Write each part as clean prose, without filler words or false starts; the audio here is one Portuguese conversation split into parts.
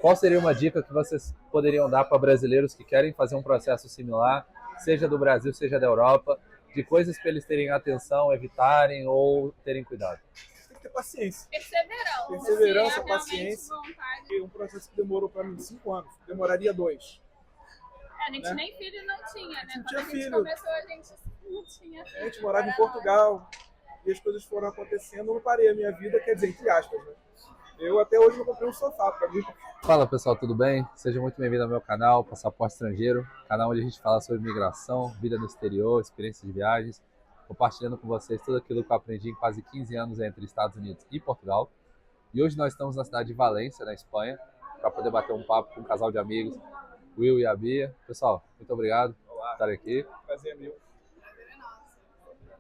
Qual seria uma dica que vocês poderiam dar para brasileiros que querem fazer um processo similar, seja do Brasil, seja da Europa, de coisas para eles terem atenção, evitarem ou terem cuidado? Tem que ter paciência. Perseverança, Paciência. vontade. E um processo que demorou para mim 5 anos. Demoraria 2. A gente né? nem filho não tinha, né? Não Quando tinha a gente filho. começou, a gente não tinha filho. A gente morava em Era Portugal e as coisas foram acontecendo. Eu não parei a minha vida, quer dizer, entre aspas, né? Eu até hoje não comprei um sofá para mim. Fala pessoal, tudo bem? Seja muito bem-vindo ao meu canal, Passaporte Estrangeiro, canal onde a gente fala sobre migração, vida no exterior, experiências de viagens, compartilhando com vocês tudo aquilo que eu aprendi em quase 15 anos entre Estados Unidos e Portugal. E hoje nós estamos na cidade de Valência, na Espanha, para poder bater um papo com um casal de amigos, Will e a Bia. Pessoal, muito obrigado por estarem aqui. Prazer meu.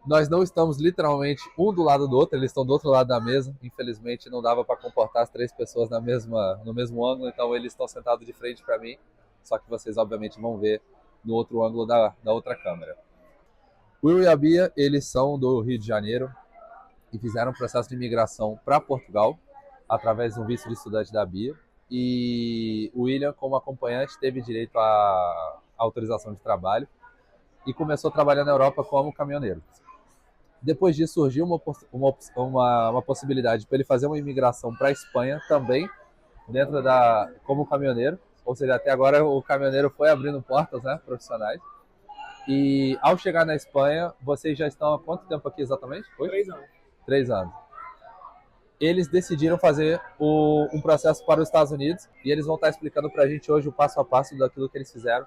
Nós não estamos literalmente um do lado do outro, eles estão do outro lado da mesa. Infelizmente não dava para comportar as 3 pessoas no mesmo ângulo, então eles estão sentados de frente para mim. Só que vocês obviamente vão ver no outro ângulo da outra câmera. O Will e a Bia, eles são do Rio de Janeiro e fizeram um processo de imigração para Portugal através de um visto de estudante da Bia. E o William, como acompanhante, teve direito à autorização de trabalho e começou a trabalhar na Europa como caminhoneiro. Depois disso surgiu uma possibilidade para ele fazer uma imigração para a Espanha também, como caminhoneiro. Ou seja, até agora o caminhoneiro foi abrindo portas, né, profissionais. E ao chegar na Espanha, vocês já estão há quanto tempo aqui exatamente? 3 anos. 3 anos. Eles decidiram fazer um processo para os Estados Unidos e eles vão estar explicando para a gente hoje o passo a passo daquilo que eles fizeram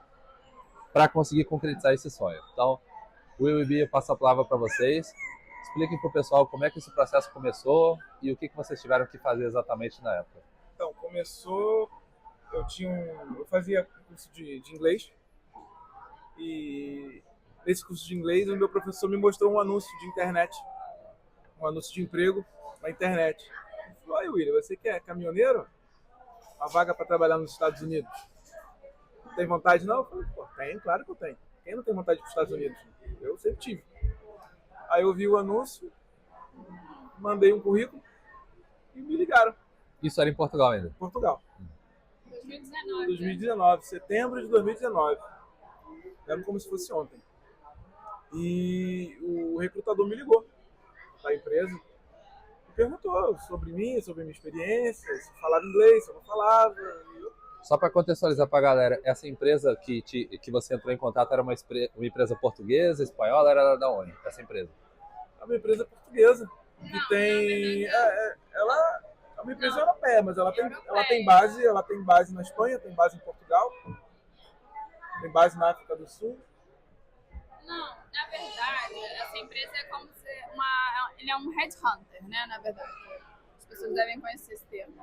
para conseguir concretizar esse sonho. Então, Will e Bia, passo a palavra para vocês. Expliquem para o pessoal como é que esse processo começou e o que vocês tiveram que fazer exatamente na época. Então, começou... Eu fazia curso de inglês. E nesse curso de inglês, o meu professor me mostrou um anúncio de internet. Um anúncio de emprego na internet. Ele falou: "Oi, William, você que é caminhoneiro? Uma vaga para trabalhar nos Estados Unidos. Tem vontade não?" Eu falei: "Pô, tem, claro que eu tenho. Quem não tem vontade de ir para os Estados Unidos?" Eu sempre tive. Aí eu vi o anúncio, mandei um currículo e me ligaram. Isso era em Portugal ainda? Portugal. 2019. 2019, setembro de 2019. Lembro como se fosse ontem. E o recrutador me ligou da empresa e perguntou sobre mim, sobre a minha experiência, se eu falava inglês, se eu não falava. Só para contextualizar para a galera, essa empresa que você entrou em contato era uma empresa portuguesa, espanhola, era da onde, essa empresa? É uma empresa portuguesa que tem... Ela é uma empresa europeia, mas ela tem base na Espanha, tem base em Portugal, tem base na África do Sul. Não, na verdade, essa empresa é como se ele é um headhunter, né, na verdade. As pessoas devem conhecer esse termo.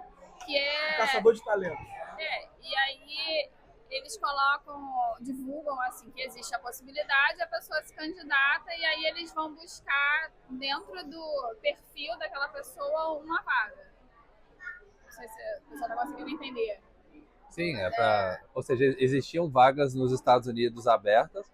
Que é... Um caçador de talentos. E aí eles divulgam assim que existe a possibilidade, a pessoa se candidata e aí eles vão buscar dentro do perfil daquela pessoa uma vaga. Não sei se a pessoa está conseguindo entender. Sim, ou seja, existiam vagas nos Estados Unidos abertas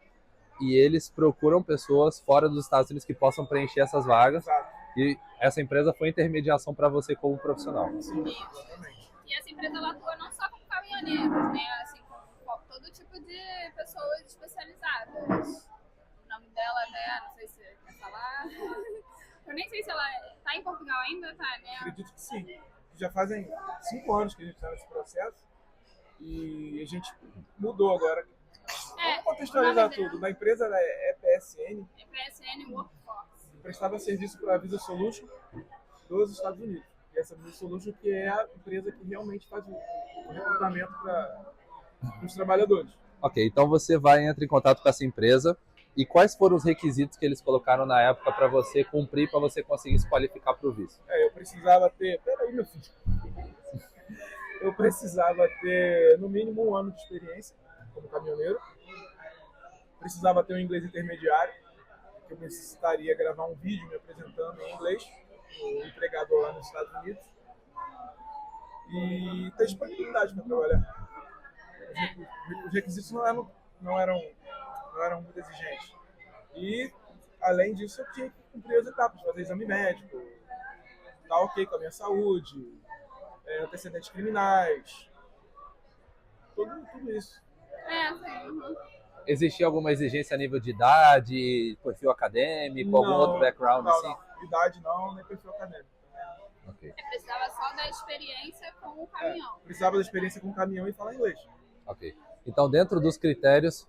e eles procuram pessoas fora dos Estados Unidos que possam preencher essas vagas. Exato. E essa empresa foi intermediação para você como profissional. Sim, exatamente. E essa empresa ela atua não só com caminhoneiros, né? Assim, com todo tipo de pessoas especializadas. O nome dela, né? Não sei se você quer falar. Eu nem sei se ela tá em Portugal ainda, tá, né? Acredito que sim. Já fazem 5 anos que a gente está nesse processo e a gente mudou agora. Vamos contextualizar tudo. Na empresa é EPSN. EPSN Workforce. Prestava serviço para a Visa Solution dos Estados Unidos. E essa Visa Solution que é a empresa que realmente faz o recrutamento para os trabalhadores. Ok, então você entra em contato com essa empresa e quais foram os requisitos que eles colocaram na época para você cumprir, para você conseguir se qualificar para o visto? Eu precisava ter... Peraí, meu filho. Eu precisava ter no mínimo 1 ano de experiência como caminhoneiro. Precisava ter um inglês intermediário. Eu necessitaria gravar um vídeo me apresentando em inglês, o empregador lá nos Estados Unidos, e ter disponibilidade para trabalhar. Os requisitos não eram muito exigentes. E, além disso, eu tinha que cumprir as etapas, fazer exame médico, estar ok com a minha saúde, antecedentes criminais, tudo isso. Sim. Existia alguma exigência a nível de idade, perfil acadêmico, algum outro background assim? Não. Idade não, nem perfil acadêmico. Ok. Precisava só da experiência com o caminhão. Precisava da experiência com o caminhão e falar inglês. Ok. Então, dentro dos critérios,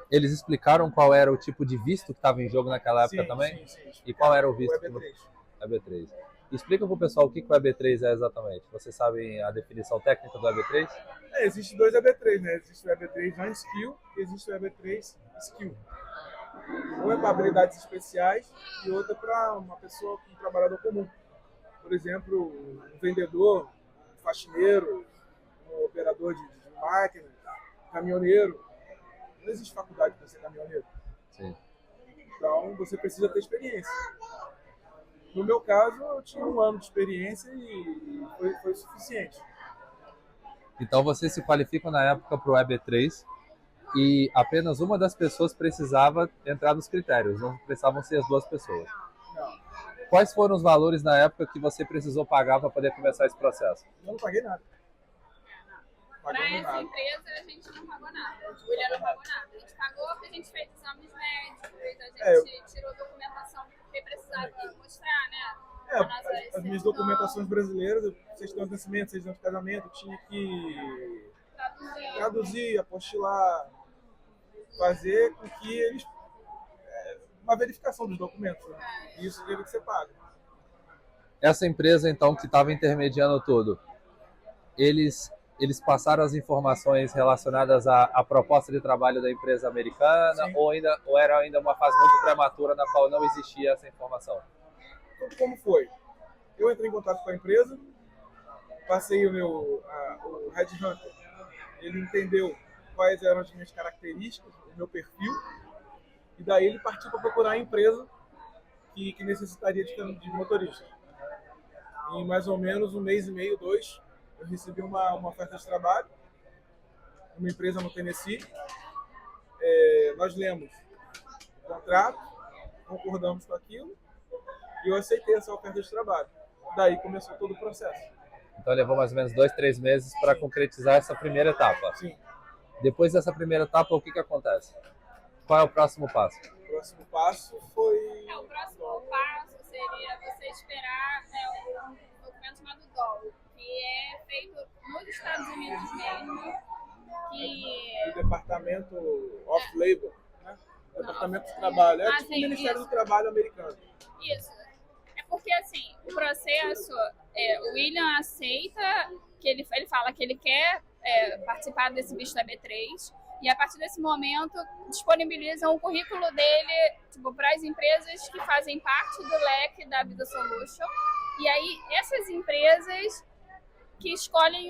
eles explicaram qual era o tipo de visto que estava em jogo naquela época também? Sim. E qual era o visto? O EB3. EB3. Explica para o pessoal o que o EB3 é exatamente. Vocês sabem a definição técnica do EB3? Existem dois EB3, né? Existe o EB3 non-skill e existe o EB3 skill. Um é para habilidades especiais e outro é para uma pessoa, um trabalhador comum. Por exemplo, um vendedor, um faxineiro, um operador de máquina, caminhoneiro. Não existe faculdade para ser caminhoneiro. Sim. Então, você precisa ter experiência. No meu caso, eu tinha 1 ano de experiência e foi suficiente. Então, vocês se qualificam na época para o EB3 e apenas uma das pessoas precisava entrar nos critérios, não precisavam ser as 2 pessoas. Não, Quais foram os valores na época que você precisou pagar para poder começar esse processo? eu não paguei nada. Para essa empresa, a gente não pagou nada. O William não pagou nada. A gente pagou porque a gente fez exames médicos, a gente tirou documentação porque precisava mostrar, né? As minhas documentações brasileiras, certidão de nascimento, certidão de casamento, tinha que traduzir, apostilar, fazer com que eles... uma verificação dos documentos, né? E isso teve que ser pago. Essa empresa, então, que estava intermediando tudo, eles passaram as informações relacionadas à proposta de trabalho da empresa americana ou era ainda uma fase muito prematura na qual não existia essa informação? Então, como foi? Eu entrei em contato com a empresa, passei o headhunter, ele entendeu quais eram as minhas características, o meu perfil, e daí ele partiu para procurar a empresa que necessitaria de motorista. Em mais ou menos 1 mês e meio, 2, eu recebi uma oferta de trabalho, uma empresa no Tennessee. Nós lemos o contrato, concordamos com aquilo e eu aceitei essa oferta de trabalho. Daí começou todo o processo. Então levou mais ou menos 2, 3 meses para concretizar essa primeira etapa. Sim. Depois dessa primeira etapa, o que acontece? Qual é o próximo passo? O próximo passo foi... O próximo passo seria você esperar um documento chamado DOL, que é feito nos Estados Unidos mesmo, O Departamento of Labor, né? Departamento de Trabalho. É tipo o Ministério do Trabalho americano. Isso. É porque, assim, o processo, o William aceita, que ele fala que ele quer participar desse visto EB3, e a partir desse momento disponibilizam o currículo dele para as empresas que fazem parte do leque da Vida Solution. E aí, essas empresas que escolhem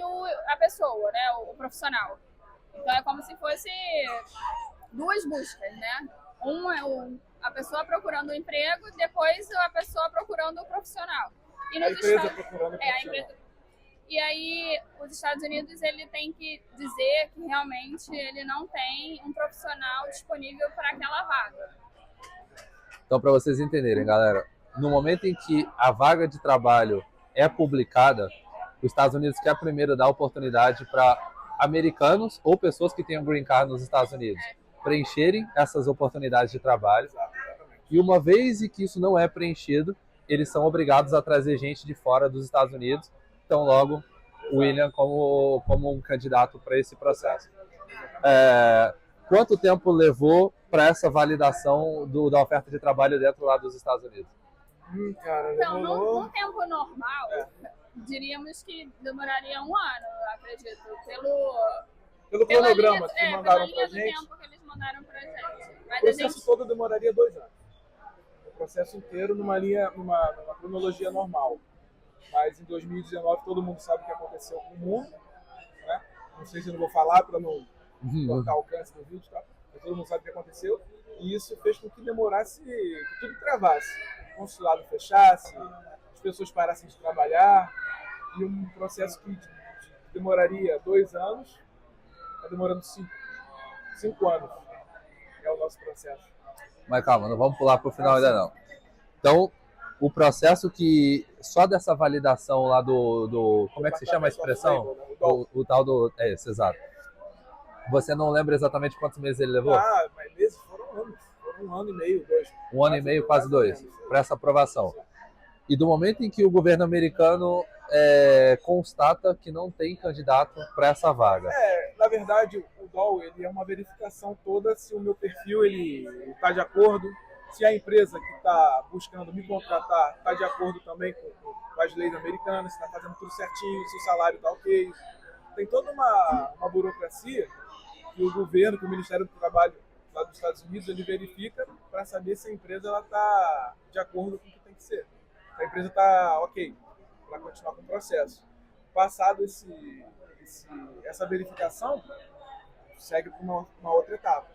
a pessoa, né, o profissional. Então, é como se fosse 2 buscas, né? Um é a pessoa procurando um emprego, depois a pessoa procurando o profissional. E a empresa procurando o profissional. E aí, os Estados Unidos, ele tem que dizer que realmente ele não tem um profissional disponível para aquela vaga. Então, para vocês entenderem, galera, no momento em que a vaga de trabalho é publicada, os Estados Unidos quer primeiro dar oportunidade para americanos ou pessoas que tenham green card nos Estados Unidos preencherem essas oportunidades de trabalho. E uma vez que isso não é preenchido, eles são obrigados a trazer gente de fora dos Estados Unidos. Então, logo, o William como um candidato para esse processo. Quanto tempo levou para essa validação da oferta de trabalho dentro lá dos Estados Unidos? Cara, então, num tempo normal, diríamos que demoraria 1 ano, acredito, pelo cronograma que mandaram pra gente. Tempo que eles mandaram pra gente. Mas o processo todo demoraria 2 anos. O processo inteiro numa cronologia normal. Mas em 2019 todo mundo sabe o que aconteceu com o mundo, né? Não sei se eu não vou falar para não cortar o alcance do vídeo, tá? Mas todo mundo sabe o que aconteceu. E isso fez com que demorasse, que tudo travasse. O consulado fechasse, as pessoas parassem de trabalhar. E um processo que demoraria 2 anos, está demorando 5 anos. É o nosso processo. Mas calma, não vamos pular para o final ainda não. Então, o processo que só dessa validação lá como é que se chama a expressão? O tal do... É esse, exato. Você não lembra exatamente quantos meses ele levou? Mas meses foram anos. Foram 1 ano e meio, 2. 1 ano e meio, quase 2, para essa aprovação. E do momento em que o governo americano constata que não tem candidato para essa vaga. Na verdade, o DOL ele é uma verificação toda se o meu perfil está de acordo, se a empresa que está buscando me contratar está de acordo também com as leis americanas, se está fazendo tudo certinho, se o salário está ok. Tem toda uma burocracia que o governo, que o Ministério do Trabalho lá dos Estados Unidos, ele verifica para saber se a empresa está de acordo com o que tem que ser. A empresa está ok para continuar com o processo. Passado essa verificação, segue para uma outra etapa.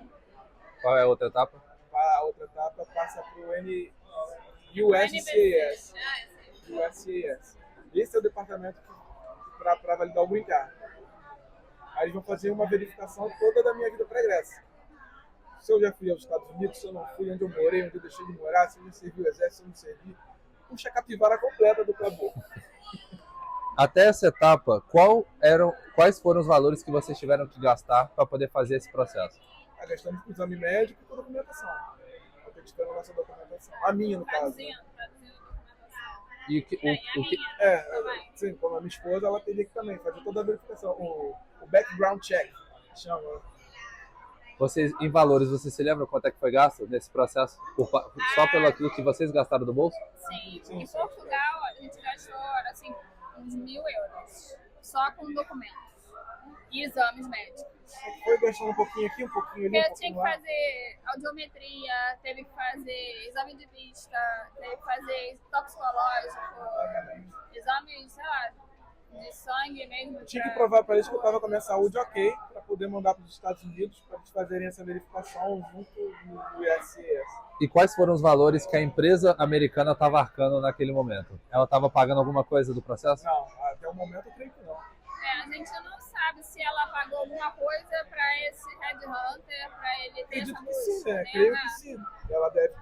Qual é a outra etapa? A outra etapa passa para o USCIS. Esse é o departamento para validar o green card. Aí eles vão fazer uma verificação toda da minha vida pregressa. Se eu já fui aos Estados Unidos, se eu não fui, onde eu morei, onde eu deixei de morar, se eu já servi o exército, se eu não servi. Puxa a capivara completa do Cabo. Até essa etapa, quais foram os valores que vocês tiveram que gastar para poder fazer esse processo? Gastamos com exame médico e com documentação. Eu tenho que esperar a nossa documentação. A minha, no caso. Sim, como a minha esposa, ela teria que também fazer toda a verificação. O background check, chama. Em valores, você se lembra quanto é que foi gasto nesse processo? Só pelo aquilo que vocês gastaram do bolso? Sim. Em Portugal, a gente gastou assim, uns 1.000 euros. Só com documentos e exames médicos. Foi gastando um pouquinho aqui, um pouquinho ali. Eu tinha que fazer audiometria, teve que fazer exame de vista, teve que fazer toxicológico, exame, sei lá, de sangue mesmo. Eu tinha que provar para eles que eu estava com a minha saúde ok, para poder mandar para os Estados Unidos, para eles fazerem essa verificação junto no ISCS. E quais foram os valores que a empresa americana estava arcando naquele momento? Ela estava pagando alguma coisa do processo? Não, até o momento eu creio que não. A gente não sabe se ela pagou alguma coisa para esse headhunter, para ele ter essa busca. Sim, né? Creio que sim. Ela deve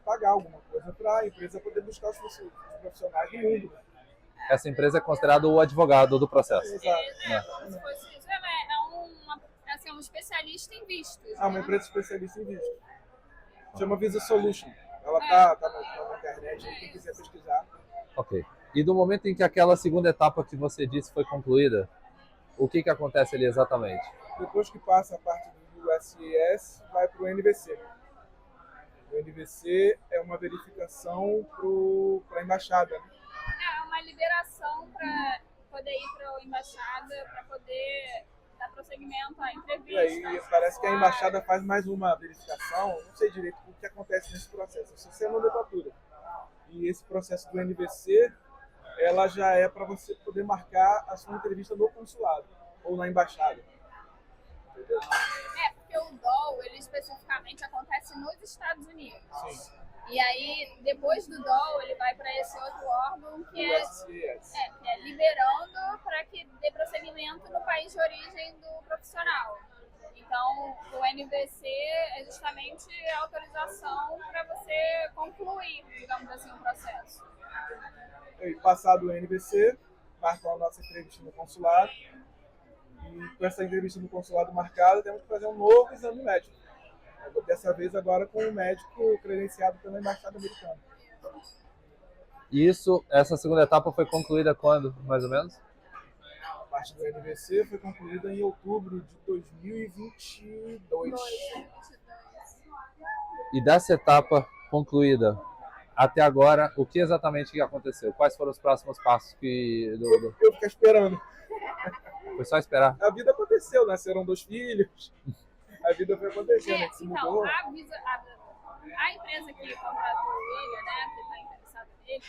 pagar alguma coisa para a empresa poder buscar os profissionais do mundo. Essa empresa é considerada o advogado do processo. Exato. Se fosse isso, ela é um especialista em vistos. Uma empresa especialista em vistos. Chama Visa Solution. Ela tá na internet, quem quiser pesquisar. Ok. E do momento em que aquela segunda etapa que você disse foi concluída, o que acontece ali exatamente? Depois que passa a parte do USCIS, vai para o NVC. O NVC é uma verificação para a embaixada. É uma liberação para poder ir para a embaixada, para poder dar prosseguimento à entrevista. E aí parece que a embaixada faz mais uma verificação, não sei direito o que acontece nesse processo, eu só sei a nomenclatura. E esse processo do NVC, ela já é para você poder marcar a sua entrevista no consulado ou na embaixada. Entendeu? Porque o DOL, ele especificamente acontece nos Estados Unidos. Sim. E aí, depois do DOL, ele vai para esse outro órgão que é liberando para que dê prosseguimento no país de origem do profissional. Então, o NVC é justamente a autorização para você concluir, digamos assim, o processo. E passado o NVC, marcam a nossa entrevista no consulado. E com essa entrevista no consulado marcada, temos que fazer um novo exame médico. Dessa vez agora com um médico credenciado pela Embaixada Americana. Essa segunda etapa foi concluída quando, mais ou menos? A parte do NVC foi concluída em outubro de 2022. E dessa etapa concluída até agora, o que exatamente aconteceu? Quais foram os próximos passos Eu fiquei esperando. Foi só esperar? A vida aconteceu, nasceram 2 filhos. A vida foi acontecendo, se mudou. A empresa que contratou ele, né, que está interessada nele,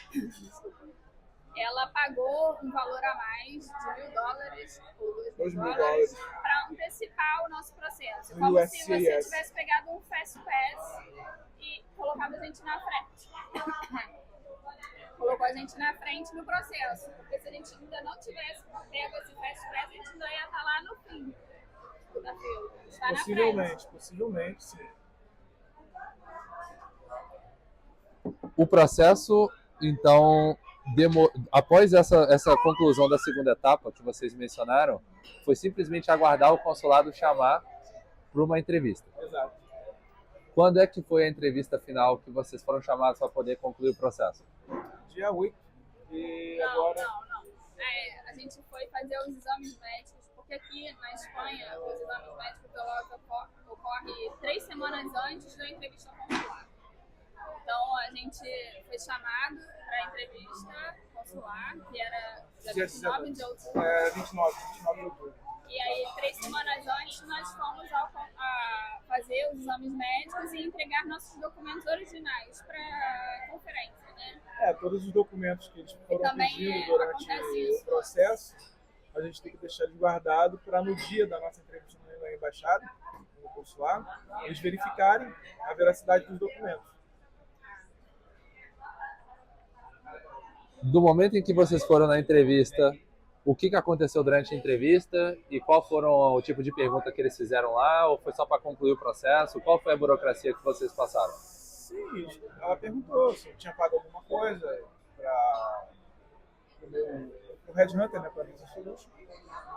ela pagou um valor a mais de $1.000 ou $2.000 para antecipar o nosso processo. Como se você tivesse pegado um Fast Pass e colocado a gente na frente. Colocou a gente na frente no processo. Porque se a gente ainda não tivesse pego esse Fast Pass, a gente ainda ia estar lá no fim da fila. Possivelmente, sim. O processo, então, após essa conclusão da segunda etapa que vocês mencionaram, foi simplesmente aguardar o consulado chamar para uma entrevista. Exato. Quando é que foi a entrevista final que vocês foram chamados para poder concluir o processo? Dia 8. E Não, agora... não. A gente foi fazer os exames médicos, porque aqui na Espanha os exames médicos ocorrem 3 semanas antes da entrevista consular. Então a gente foi chamado para a entrevista consular, que era dia 29 de outubro. 29 de outubro. E aí, 3 semanas antes, nós fomos a fazer os exames médicos e entregar nossos documentos originais para a conferência, né? Todos os documentos que eles foram pedindo durante o processo, a gente tem que deixar eles guardados para no dia da nossa entrevista na embaixada, no consulado, eles verificarem a veracidade dos documentos. Do momento em que vocês foram na entrevista, o que aconteceu durante a entrevista e qual foram o tipo de pergunta que eles fizeram lá, ou foi só para concluir o processo? Qual foi a burocracia que vocês passaram? Sim, ela perguntou se eu tinha pago alguma coisa para o Red Hunter, né, para mim, a gente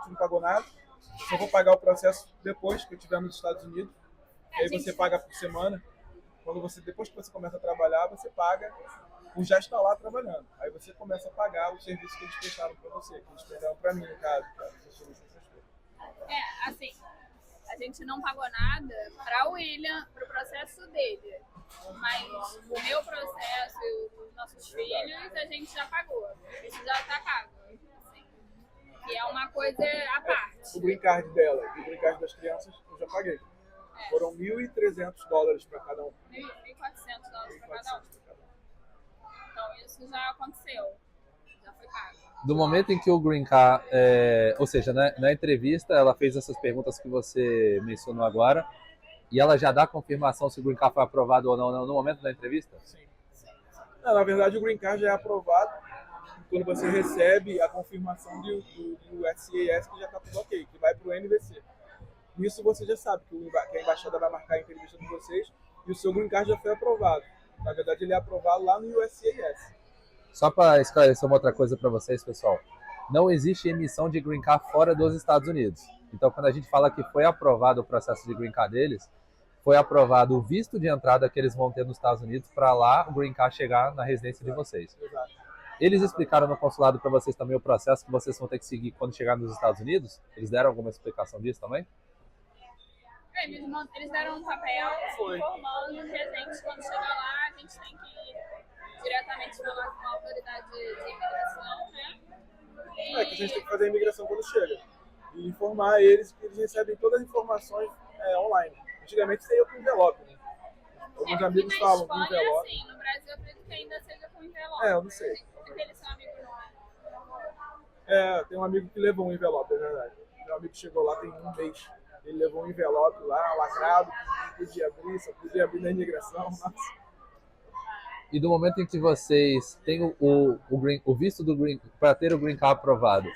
não pagou nada. Eu só vou pagar o processo depois que eu estiver nos Estados Unidos. Aí você paga por semana. Depois que você começa a trabalhar, você paga por já estar lá trabalhando. Aí você começa a pagar o serviço que eles prestaram para você, que eles prestaram para mim, no caso. Assim, a gente não pagou nada para o William, para o processo dele. Mas o meu processo e os nossos filhos, a gente já pagou. Isso já está pago. Assim, que é uma coisa à parte. O green card dela e o green card das crianças, eu já paguei. Foram $1.300 para cada um. $1.400 para cada um. Então isso já aconteceu, já foi pago. Do momento em que o Green Card, ou seja, na entrevista ela fez essas perguntas que você mencionou agora, e ela já dá confirmação se o Green Card foi aprovado ou não no momento da entrevista? Sim. Na verdade o Green Card já é aprovado quando você recebe a confirmação do USCIS que já está tudo ok, que vai para o NVC. Nisso você já sabe que a embaixada vai marcar a entrevista com vocês e o seu Green Card já foi aprovado. Na verdade, ele é aprovado lá no USCIS. Só para esclarecer uma outra coisa para vocês, pessoal. Não existe emissão de Green Card fora dos Estados Unidos. Então, quando a gente fala que foi aprovado o processo de Green Card deles, foi aprovado o visto de entrada que eles vão ter nos Estados Unidos para lá o Green Card chegar na residência de vocês. Exato. Eles explicaram no consulado para vocês também o processo que vocês vão ter que seguir quando chegar nos Estados Unidos? Eles deram alguma explicação disso também? Eles deram um papel informando que a gente, quando chegar lá, a gente tem que ir diretamente falar com a autoridade de imigração, né? Que a gente tem que fazer a imigração quando chega. E informar eles que eles recebem todas as informações online. Antigamente você ia com envelope, né? Alguns amigos falam com envelope. Assim, no Brasil eu acredito que ainda seja com envelope. Eu não sei. Aquele seu amigo não. Tem um amigo que levou um envelope, é verdade. Meu amigo chegou lá tem um mês. Ele levou um envelope lá, lacrado, que podia abrir, só podia abrir na imigração. Nossa. E do momento em que vocês têm o visto do Green, para ter o Green Card aprovado,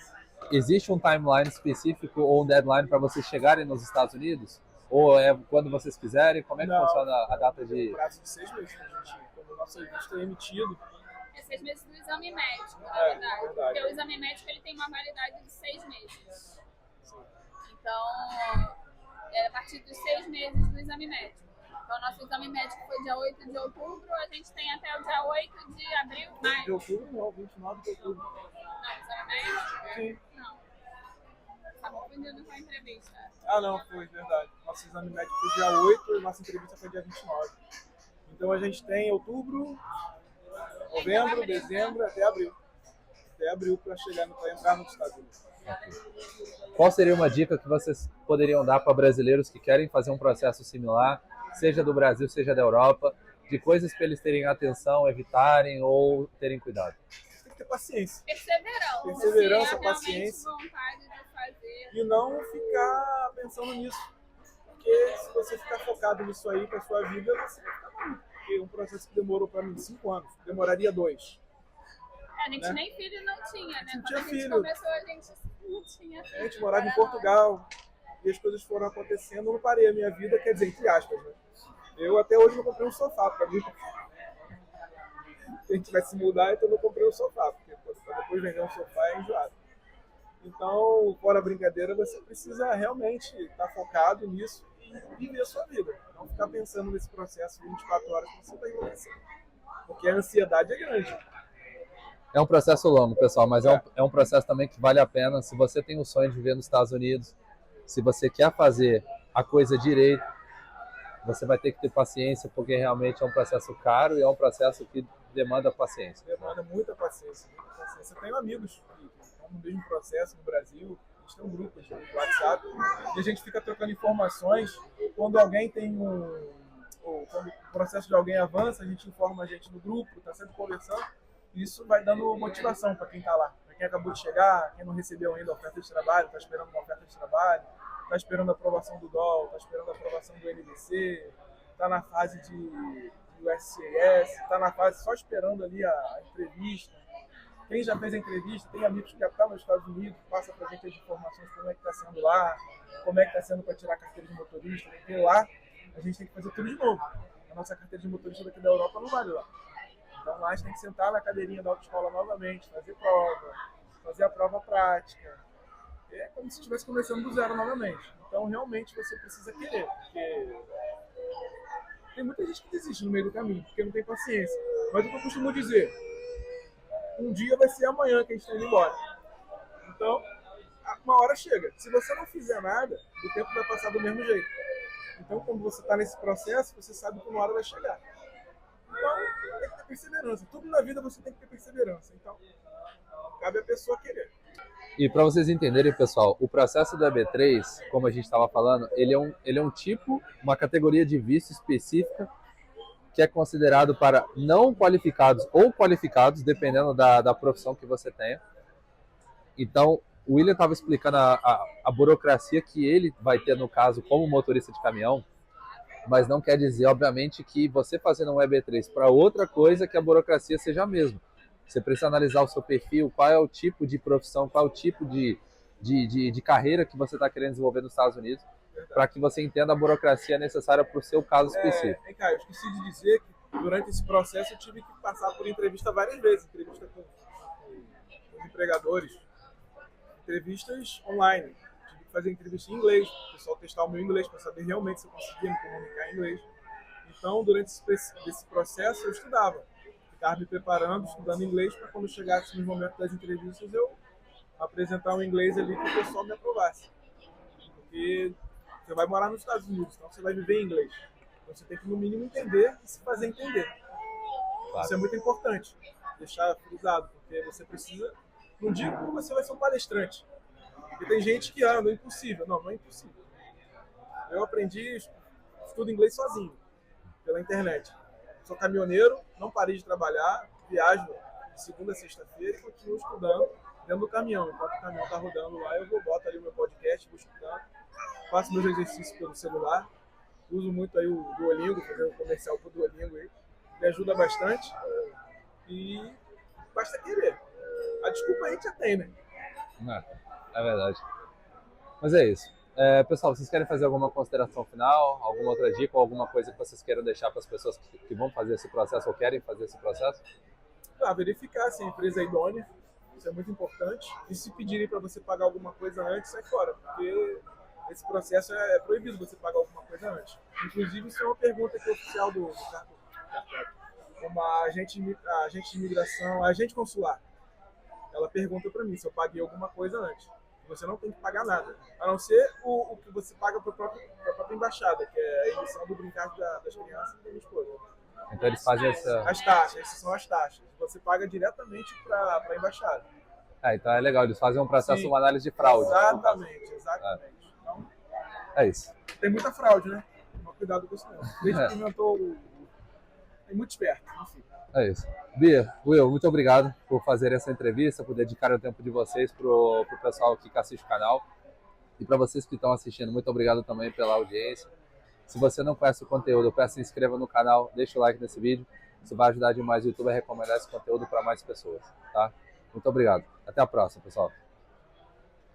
existe um timeline específico ou um deadline para vocês chegarem nos Estados Unidos? Ou é quando vocês quiserem? Como é que funciona a data de... É um prazo de 6 meses, quando o nosso visto é emitido. É 6 meses do exame médico, na verdade. Porque o exame médico ele tem uma validade de 6 meses. Então, é a partir dos 6 meses do exame médico. Então, nosso exame médico foi dia 8 de outubro, a gente tem até o dia 8 de abril, maio. De outubro não, 29 de outubro. Não, exame médico? Sim. Não. Tá confundindo com a entrevista. Não, foi verdade. Nosso exame médico foi dia 8 e nossa entrevista foi dia 29. Então, a gente tem outubro, novembro, dezembro, até abril. Até abril para entrar nos Estados Unidos. Qual seria uma dica que vocês poderiam dar para brasileiros que querem fazer um processo similar, seja do Brasil, seja da Europa, de coisas para eles terem atenção, evitarem ou terem cuidado? Tem que ter paciência. Perseverança, paciência. Vontade de fazer. E não ficar pensando nisso. Porque se você ficar focado nisso aí para sua vida, você vai ficar maluco. Porque um processo que demorou para mim 5 anos, demoraria 2. A gente nem filho não tinha, né? Não Quando tinha a gente filho. começou, a gente não tinha filho. A gente morava em Portugal e as coisas foram acontecendo, eu não parei a minha vida, quer dizer, entre aspas, né? Eu até hoje não comprei um sofá para mim. a gente vai se mudar, então eu não comprei um sofá, porque para depois vender um sofá é enjoado. Então, fora a brincadeira, você precisa realmente estar focado nisso e viver a sua vida. Não ficar pensando nesse processo 24 horas que você vai enlouquecer. Porque a ansiedade é grande. É um processo longo, pessoal, mas é um processo também que vale a pena. Se você tem o sonho de viver nos Estados Unidos, se você quer fazer a coisa direito, você vai ter que ter paciência, porque realmente é um processo caro e é um processo que demanda paciência. Demanda muita paciência, muita paciência. Eu tenho amigos que estão no mesmo processo no Brasil, a gente tem um grupo de WhatsApp e a gente fica trocando informações. Quando alguém tem ou quando o processo de alguém avança, a gente informa a gente no grupo, está sempre conversando. E isso vai dando motivação para quem está lá. Para quem acabou de chegar, quem não recebeu ainda a oferta de trabalho, está esperando uma oferta de trabalho, está esperando a aprovação do DOL, está esperando a aprovação do NBC, está na fase de USCIS, está na fase só esperando ali a entrevista. Quem já fez a entrevista, tem amigos que já estão nos Estados Unidos, passa para a gente as informações como é que está sendo lá, como é que está sendo para tirar a carteira de motorista, porque lá a gente tem que fazer tudo de novo. A nossa carteira de motorista daqui da Europa não vale lá. Então lá a gente tem que sentar na cadeirinha da autoescola novamente, fazer prova, fazer a prova prática. É como se estivesse começando do zero novamente. Então realmente você precisa querer, porque tem muita gente que desiste no meio do caminho, porque não tem paciência. Mas o que eu costumo dizer, um dia vai ser amanhã que a gente está indo embora. Então, uma hora chega. Se você não fizer nada, o tempo vai passar do mesmo jeito. Então, quando você está nesse processo, você sabe que uma hora vai chegar. Então, tem que ter perseverança. Tudo na vida você tem que ter perseverança. Então, cabe a pessoa querer. E para vocês entenderem, pessoal, o processo do EB3, como a gente estava falando, ele é um tipo, uma categoria de visto específica que é considerado para não qualificados ou qualificados, dependendo da profissão que você tenha. Então, o William estava explicando a burocracia que ele vai ter, no caso, como motorista de caminhão, mas não quer dizer, obviamente, que você fazendo um EB3 para outra coisa, que a burocracia seja a mesma. Você precisa analisar o seu perfil, qual é o tipo de profissão, qual é o tipo de carreira que você está querendo desenvolver nos Estados Unidos, para que você entenda a burocracia necessária para o seu caso específico. Cara, eu esqueci de dizer que durante esse processo eu tive que passar por entrevista várias vezes, entrevista com os empregadores, entrevistas online. Tive que fazer entrevista em inglês, o pessoal testar o meu inglês para saber realmente se eu conseguia me comunicar em inglês. Então, durante esse processo eu estudava. Ficava me preparando, estudando inglês, para quando chegasse no momento das entrevistas eu apresentar um inglês ali que o pessoal me aprovasse. Porque você vai morar nos Estados Unidos, então você vai viver em inglês. Então você tem que, no mínimo, entender e se fazer entender. Claro. Isso é muito importante, deixar frisado, porque você precisa... Não digo que você vai ser um palestrante, porque tem gente que, não é impossível. Não, não é impossível. Eu aprendi, estudo inglês sozinho, pela internet. Sou caminhoneiro, não parei de trabalhar, viajo de segunda a sexta-feira e continuo estudando dentro do caminhão. Enquanto o caminhão está rodando lá, eu boto ali o meu podcast, vou estudando, faço meus exercícios pelo celular, uso muito aí o Duolingo, fazer um comercial pro Duolingo aí, me ajuda bastante e basta querer. A desculpa a gente já tem, né? É verdade. Mas é isso. Pessoal, vocês querem fazer alguma consideração final, alguma outra dica ou alguma coisa que vocês queiram deixar para as pessoas que vão fazer esse processo ou querem fazer esse processo? Verificar se a empresa é idônea, isso é muito importante. E se pedirem para você pagar alguma coisa antes, sai fora, porque esse processo é proibido você pagar alguma coisa antes. Inclusive, isso é uma pergunta que é oficial do cartório. Uma agente de imigração, agente consular, ela pergunta para mim se eu paguei alguma coisa antes. Você não tem que pagar nada, a não ser o que você paga para a própria embaixada, que é a emissão do brincar das crianças e da minha esposa. Então eles fazem as taxas, essas são as taxas. Você paga diretamente para a embaixada. Então é legal, eles fazem um processo, uma análise de fraude. Exatamente. Então, é isso. Tem muita fraude, né? Toma cuidado com isso não. Desde que inventou tem muito esperto, enfim. É isso. Bia, Will, muito obrigado por fazer essa entrevista, por dedicar o tempo de vocês pro pessoal aqui que assiste o canal. E para vocês que estão assistindo, muito obrigado também pela audiência. Se você não conhece o conteúdo, eu peço que se inscreva no canal, deixa o like nesse vídeo. Isso vai ajudar demais o YouTube a recomendar esse conteúdo para mais pessoas, tá? Muito obrigado. Até a próxima, pessoal.